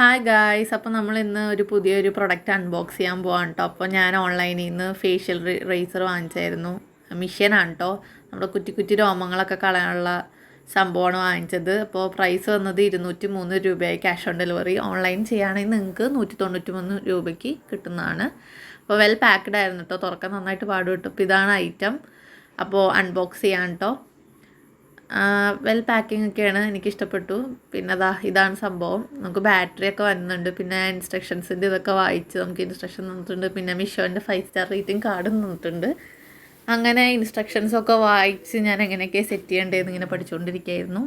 Hi guys, അപ്പോൾ നമ്മൾ ഇന്ന് ഒരു പുതിയൊരു പ്രൊഡക്റ്റ് അൺബോക്സ് ചെയ്യാൻ പോവാണ് കേട്ടോ. അപ്പോൾ ഞാൻ ഓൺലൈനിൽ നിന്ന് ഫേഷ്യൽ റേസർ വാങ്ങിച്ചായിരുന്നു. മിഷ്യനാണ് കേട്ടോ. നമ്മുടെ കുറ്റി കുറ്റി രോമങ്ങളൊക്കെ കളയാനുള്ള സംഭവമാണ് വാങ്ങിച്ചത്. അപ്പോൾ പ്രൈസ് വന്നത് 203 രൂപയായി. Cash on delivery. ഓൺലൈൻ ചെയ്യുകയാണെങ്കിൽ നിങ്ങൾക്ക് 193 രൂപയ്ക്ക് കിട്ടുന്നതാണ്. അപ്പോൾ വെൽ പാക്ക്ഡ് ആയിരുന്നു കേട്ടോ. തുറക്കാൻ നന്നായിട്ട് പാടുപെട്ടു. അപ്പോൾ ഇതാണ് ഐറ്റം. അപ്പോൾ അൺബോക്സ് ചെയ്യാൻ കേട്ടോ. വെൽ പാക്കിംഗ് ഒക്കെയാണ്, എനിക്കിഷ്ടപ്പെട്ടു. പിന്നെ ഇതാണ് സംഭവം. നമുക്ക് ബാറ്ററി ഒക്കെ വരുന്നുണ്ട്. പിന്നെ ഇൻസ്ട്രക്ഷൻസിൻ്റെ ഇതൊക്കെ വായിച്ച് നമുക്ക് ഇൻസ്ട്രക്ഷൻ തന്നിട്ടുണ്ട്. പിന്നെ മിഷോൻ്റെ 5 സ്റ്റാർ റേറ്റിംഗ് കാർഡും തന്നിട്ടുണ്ട്. അങ്ങനെ ഇൻസ്ട്രക്ഷൻസൊക്കെ വായിച്ച് ഞാൻ എങ്ങനെയൊക്കെ സെറ്റ് ചെയ്യേണ്ടതെന്ന് ഇങ്ങനെ പഠിച്ചുകൊണ്ടിരിക്കുകയായിരുന്നു.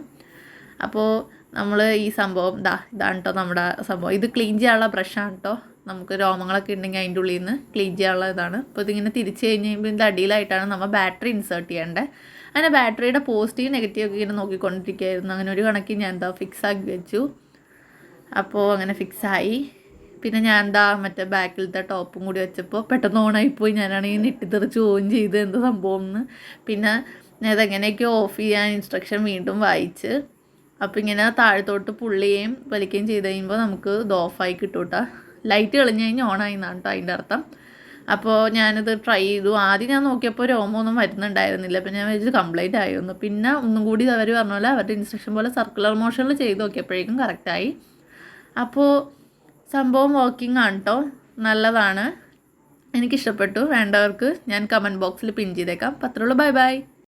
അപ്പോൾ നമ്മൾ ഈ സംഭവം ഇതാണ് കേട്ടോ നമ്മുടെ സംഭവം. ഇത് ക്ലീൻ ചെയ്യാനുള്ള ബ്രഷാണ് കേട്ടോ. നമുക്ക് രോമങ്ങളൊക്കെ ഉണ്ടെങ്കിൽ അതിൻ്റെ ഉള്ളിൽ നിന്ന് ക്ലീൻ ചെയ്യാനുള്ള ഇതാണ്. അപ്പോൾ ഇതിങ്ങനെ തിരിച്ച് കഴിഞ്ഞ് കഴിയുമ്പോൾ ഇതിൻ്റെ അടിയിലായിട്ടാണ് നമ്മൾ ബാറ്ററി ഇൻസേർട്ട് ചെയ്യേണ്ടത്. അങ്ങനെ ബാറ്ററിയുടെ പോസിറ്റീവ് നെഗറ്റീവ് ഒക്കെ ഇങ്ങനെ നോക്കിക്കൊണ്ടിരിക്കുകയായിരുന്നു. അങ്ങനെ ഒരു കണക്കിന് ഞാൻ ഫിക്സാക്കി വെച്ചു. അപ്പോൾ അങ്ങനെ ഫിക്സായി. പിന്നെ ഞാൻ മറ്റേ ബാക്കിലത്തെ ടോപ്പും കൂടി വെച്ചപ്പോൾ പെട്ടെന്ന് ഓണായിപ്പോയി. ഞാനാണെങ്കിൽ നെട്ടിത്തെറിച്ച് ഓൺ ചെയ്ത് എന്ത് സംഭവം എന്ന്. പിന്നെ അതെങ്ങനെയൊക്കെ ഓഫ് ചെയ്യാൻ ഇൻസ്ട്രക്ഷൻ വീണ്ടും വായിച്ച്. അപ്പോൾ ഇങ്ങനെ താഴത്തോട്ട് പുള്ളിയും വലിക്കുകയും ചെയ്ത് കഴിയുമ്പോൾ നമുക്ക് ഇത് ഓഫായി കിട്ടും കേട്ടോ. ലൈറ്റ് കളിഞ്ഞ് കഴിഞ്ഞാൽ ഓണായി എന്നാണ് കേട്ടോ അതിൻ്റെ അർത്ഥം. അപ്പോൾ ഞാനിത് ട്രൈ ചെയ്തു. ആദ്യം ഞാൻ നോക്കിയപ്പോൾ രോമമൊന്നും വരുന്നുണ്ടായിരുന്നില്ല. അപ്പോൾ ഞാൻ വെച്ച് കംപ്ലൈൻറ്റ് ആയിരുന്നു. പിന്നെ ഒന്നും കൂടി അവർ പറഞ്ഞ പോലെ അവരുടെ ഇൻസ്ട്രക്ഷൻ പോലെ സർക്കുലർ മോഷനിൽ ചെയ്ത് നോക്കിയപ്പോഴേക്കും കറക്റ്റായി. അപ്പോൾ സംഭവം വർക്കിംഗ് ആണ് കേട്ടോ. നല്ലതാണ്, എനിക്കിഷ്ടപ്പെട്ടു. വേണ്ടവർക്ക് ഞാൻ കമൻറ്റ് ബോക്സിൽ പിൻ ചെയ്തേക്കാം. പത്രമുള്ളൂ. Bye by.